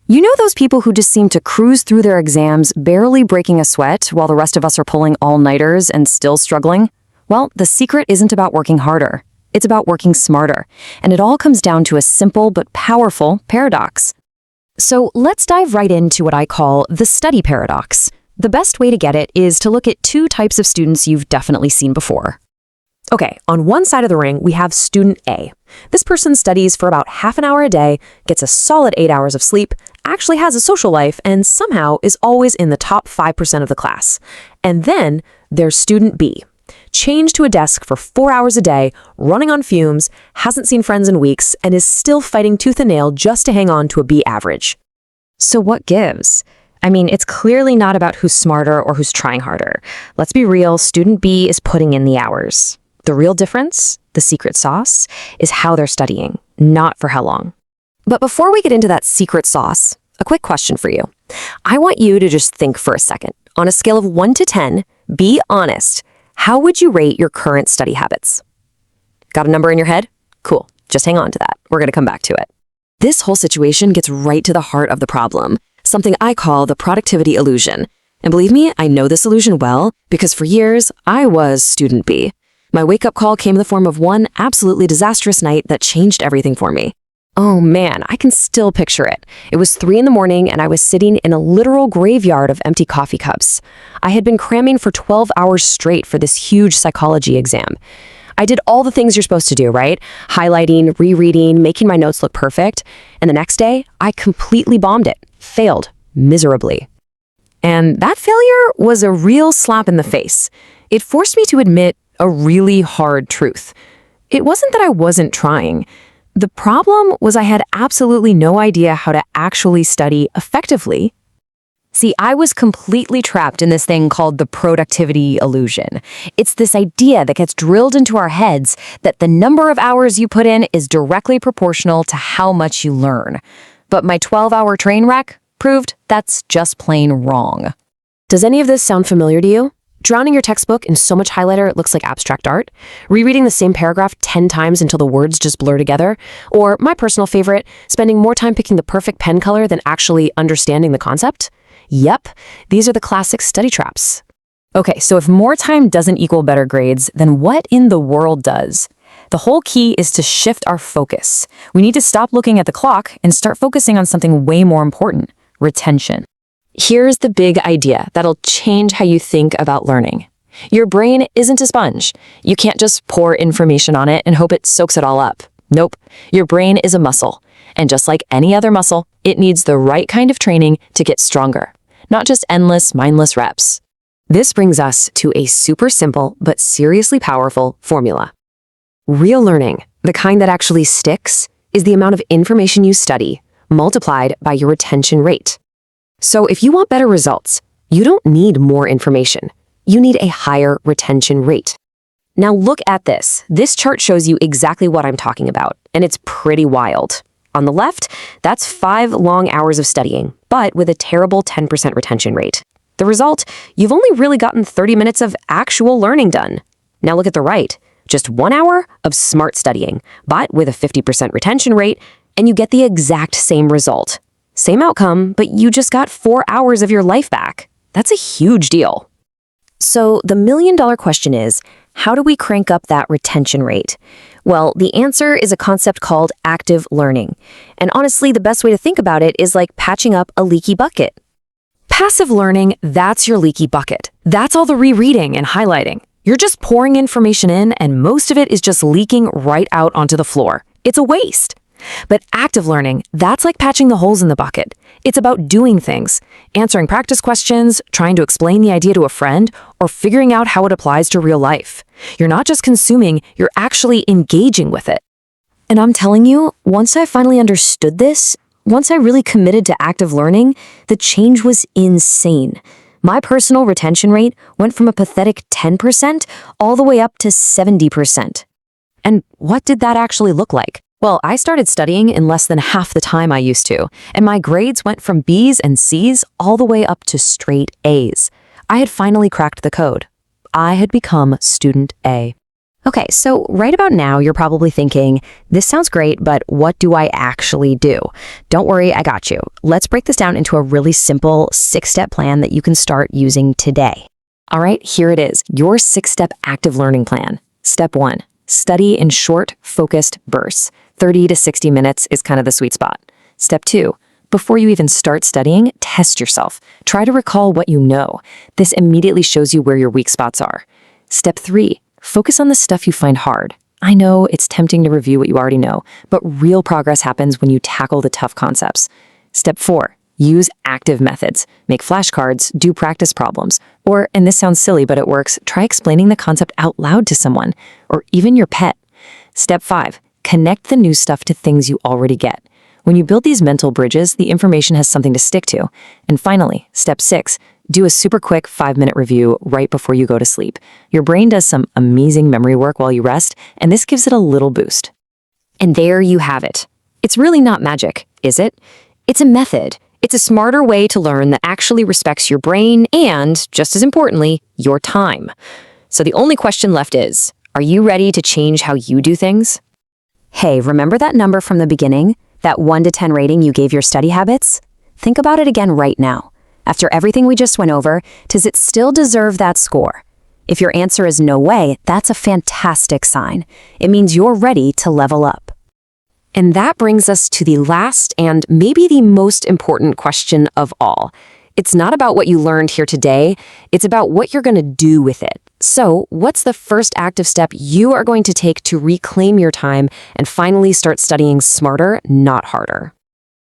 You know those people who just seem to cruise through their exams, barely breaking a sweat, while the rest of us are pulling all-nighters and still struggling? Well, the secret isn't about working harder. It's about working smarter. And it all comes down to a simple but powerful paradox. So let's dive right into what I call the study paradox. The best way to get it is to look at two types of students you've definitely seen before. Okay, on one side of the ring, we have student A. This person studies for about half an hour a day, gets a solid 8 hours of sleep, actually has a social life, and somehow is always in the top 5% of the class. And then there's student B. Chained to a desk for 4 hours a day, running on fumes, hasn't seen friends in weeks, and is still fighting tooth and nail just to hang on to a B average. So what gives? I mean, it's clearly not about who's smarter or who's trying harder. Let's be real, student B is putting in the hours. The real difference, the secret sauce, is how they're studying, not for how long. But before we get into that secret sauce, a quick question for you. I want you to just think for a second. On a scale of 1 to 10, be honest. How would you rate your current study habits? Got a number in your head? Cool. Just hang on to that. We're going to come back to it. This whole situation gets right to the heart of the problem, something I call the productivity illusion. And believe me, I know this illusion well because for years, I was student B. My wake-up call came in the form of one absolutely disastrous night that changed everything for me. Oh man, I can still picture it. It was 3 in the morning and I was sitting in a literal graveyard of empty coffee cups. I had been cramming for 12 hours straight for this huge psychology exam. I did all the things you're supposed to do, right? Highlighting, rereading, making my notes look perfect. And the next day, I completely bombed it, failed miserably. And that failure was a real slap in the face. It forced me to admit a really hard truth. It wasn't that I wasn't trying. The problem was I had absolutely no idea how to actually study effectively. See, I was completely trapped in this thing called the productivity illusion. It's this idea that gets drilled into our heads that the number of hours you put in is directly proportional to how much you learn. But my 12-hour train wreck proved that's just plain wrong. Does any of this sound familiar to you? Drowning your textbook in so much highlighter it looks like abstract art? Rereading the same paragraph 10 times until the words just blur together? Or, my personal favorite, spending more time picking the perfect pen color than actually understanding the concept? Yep, these are the classic study traps. Okay, so if more time doesn't equal better grades, then what in the world does? The whole key is to shift our focus. We need to stop looking at the clock and start focusing on something way more important: retention. Here's the big idea that'll change how you think about learning. Your brain isn't a sponge. You can't just pour information on it and hope it soaks it all up. Nope. Your brain is a muscle. And just like any other muscle, it needs the right kind of training to get stronger, not just endless, mindless reps. This brings us to a super simple but seriously powerful formula. Real learning, the kind that actually sticks, is the amount of information you study multiplied by your retention rate. So if you want better results, you don't need more information. You need a higher retention rate. Now look at this. This chart shows you exactly what I'm talking about, and it's pretty wild. On the left, that's 5 long hours of studying, but with a terrible 10% retention rate. The result, you've only really gotten 30 minutes of actual learning done. Now look at the right. Just 1 hour of smart studying, but with a 50% retention rate, and you get the exact same result. Same outcome, but you just got 4 hours of your life back. That's a huge deal. So the million-dollar question is, how do we crank up that retention rate? Well, the answer is a concept called active learning. And honestly, the best way to think about it is like patching up a leaky bucket. Passive learning, that's your leaky bucket. That's all the rereading and highlighting. You're just pouring information in, and most of it is just leaking right out onto the floor. It's a waste. But active learning, that's like patching the holes in the bucket. It's about doing things, answering practice questions, trying to explain the idea to a friend, or figuring out how it applies to real life. You're not just consuming, you're actually engaging with it. And I'm telling you, once I finally understood this, once I really committed to active learning, the change was insane. My personal retention rate went from a pathetic 10% all the way up to 70%. And what did that actually look like? Well, I started studying in less than half the time I used to, and my grades went from B's and C's all the way up to straight A's. I had finally cracked the code. I had become student A. Okay, so right about now, you're probably thinking, this sounds great, but what do I actually do? Don't worry, I got you. Let's break this down into a really simple 6-step plan that you can start using today. All right, here it is, your 6-step active learning plan. Step 1, study in short, focused bursts. 30 to 60 minutes is kind of the sweet spot. Step 2, before you even start studying, test yourself. Try to recall what you know. This immediately shows you where your weak spots are. Step 3, focus on the stuff you find hard. I know it's tempting to review what you already know, but real progress happens when you tackle the tough concepts. Step 4, use active methods. Make flashcards, do practice problems, or, and this sounds silly but it works, try explaining the concept out loud to someone, or even your pet. Step 5, connect the new stuff to things you already get. When you build these mental bridges, the information has something to stick to. And finally, step 6, do a super quick 5-minute review right before you go to sleep. Your brain does some amazing memory work while you rest, and this gives it a little boost. And there you have it. It's really not magic, is it? It's a method. It's a smarter way to learn that actually respects your brain and, just as importantly, your time. So the only question left is, are you ready to change how you do things? Hey, remember that number from the beginning? That 1 to 10 rating you gave your study habits? Think about it again right now. After everything we just went over, does it still deserve that score? If your answer is no way, that's a fantastic sign. It means you're ready to level up. And that brings us to the last and maybe the most important question of all. It's not about what you learned here today, it's about what you're going to do with it. So, what's the first active step you are going to take to reclaim your time and finally start studying smarter, not harder?